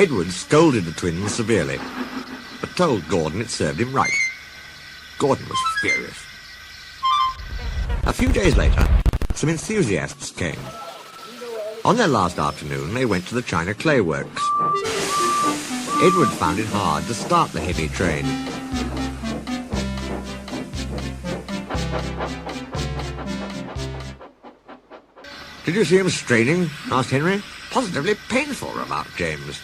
Edward scolded the twins severely, but told Gordon it served him right. Gordon was furious. A few days later, some enthusiasts came. On their last afternoon, they went to the China Clay Works. Edward found it hard to start the heavy train. "Did you see him straining?" asked Henry. "Positively painful," remarked James.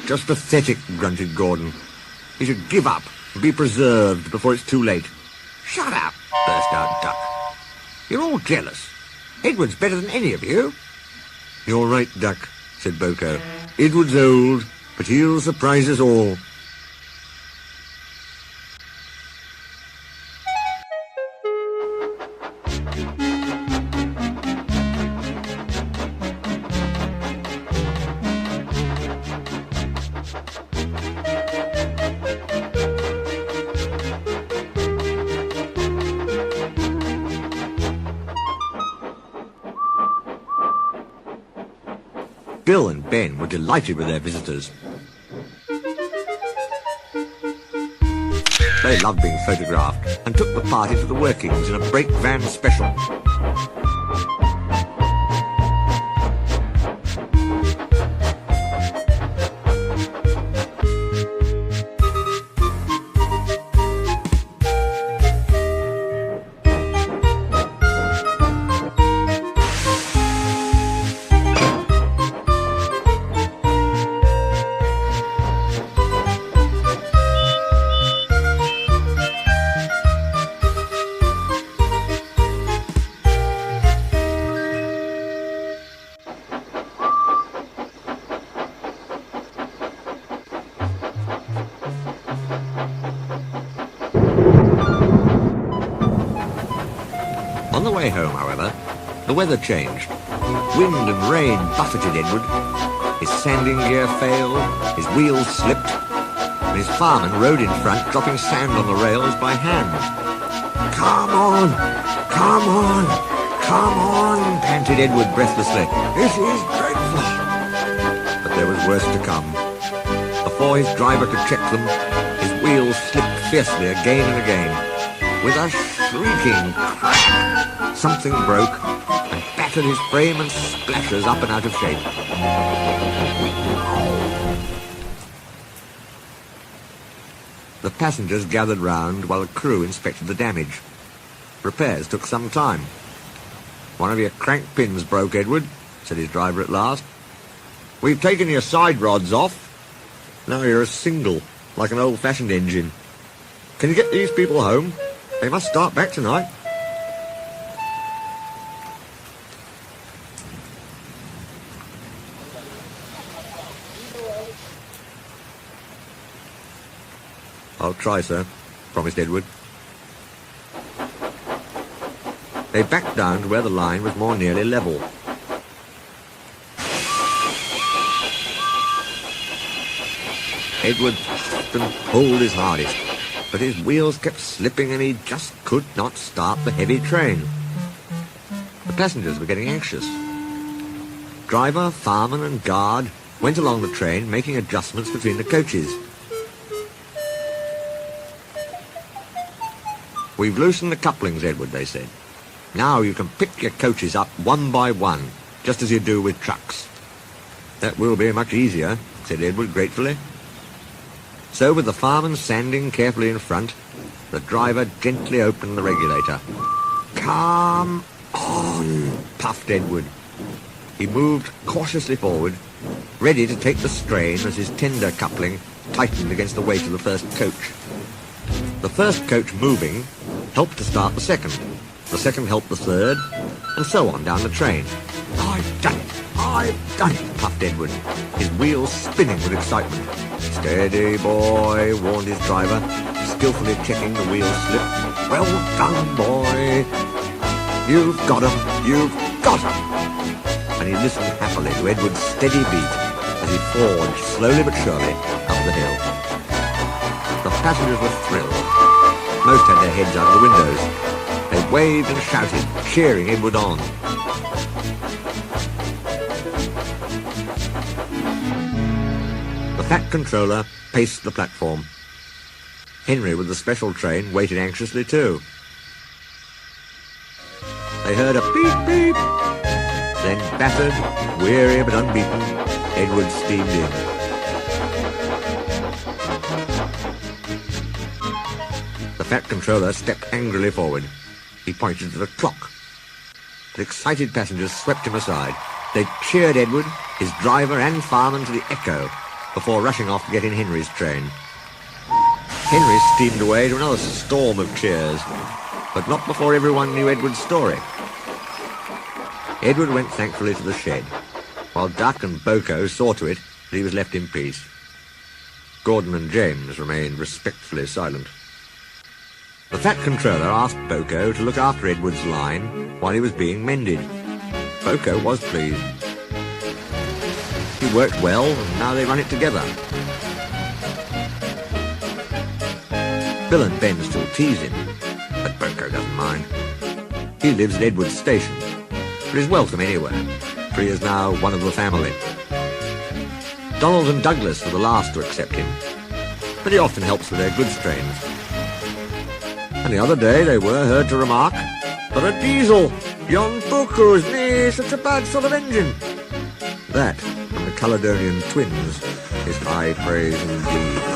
"Just pathetic," grunted Gordon. "He should give up and be preserved before it's too late." "Shut up," burst out Duck. "You're all jealous. Edward's better than any of you." "You're right, Duck," said Boko. "Edward's old, but he'll surprise us all." Bill and Ben were delighted with their visitors. They loved being photographed and took the party to the workings in a brake van special. On the way home, however, the weather changed. Wind and rain buffeted Edward. His sanding gear failed, his wheels slipped, and his fireman rode in front, dropping sand on the rails by hand. "Come on! Come on! Come on!" panted Edward breathlessly. "This is dreadful!" But there was worse to come. Before his driver could check them, his wheels slipped fiercely again and again. With a shrieking crack, something broke and battered his frame and splashes up and out of shape. The passengers gathered round while the crew inspected the damage. Repairs took some time. "One of your crank pins broke, Edward," said his driver at last. "We've taken your side rods off. Now you're a single, like an old-fashioned engine. Can you get these people home? They must start back tonight." "I'll try, sir," promised Edward. They backed down to where the line was more nearly level. Edward puffed and pulled his hardest, but his wheels kept slipping and he just could not start the heavy train. The passengers were getting anxious. Driver, fireman and guard went along the train, making adjustments between the coaches. "We've loosened the couplings, Edward," they said. "Now you can pick your coaches up one by one, just as you do with trucks." "That will be much easier," said Edward gratefully. So, with the fireman sanding carefully in front, the driver gently opened the regulator. "Come on," puffed Edward. He moved cautiously forward, ready to take the strain as his tender coupling tightened against the weight of the first coach. The first coach moving helped to start the second helped the third, and so on down the train. "I've done it! I've done it!" puffed Edward, his wheels spinning with excitement. "Steady, boy," warned his driver, skillfully checking the wheel slip. "Well done, boy! You've got 'em! You've got 'em!" And he listened happily to Edward's steady beat as he forged slowly but surely up the hill. The passengers were thrilled. Most had their heads out of the windows. They waved and shouted, cheering Edward on. fat controller paced the platform. Henry, with the special train, waited anxiously too. They heard a beep beep. Then, battered, weary but unbeaten, Edward steamed in. The fat controller stepped angrily forward. He pointed to the clock. The excited passengers swept him aside. They cheered Edward, his driver and fireman to the echo before rushing off to get in Henry's train. Henry steamed away to another storm of cheers, but not before everyone knew Edward's story. Edward went thankfully to the shed, while Duck and Boko saw to it that he was left in peace. Gordon and James remained respectfully silent. The fat controller asked Boko to look after Edward's line while he was being mended. Boko was pleased. He worked well, and now they run it together. Bill and Ben still tease him, but Boko doesn't mind. He lives at Edward's station, but is welcome anywhere, for he is now one of the family. Donald and Douglas were the last to accept him, but he often helps with their goods trains. And the other day they were heard to remark, "But a diesel! Yon Buku's nae such a bad sort of engine." That, from the Caledonian twins, is high praise indeed.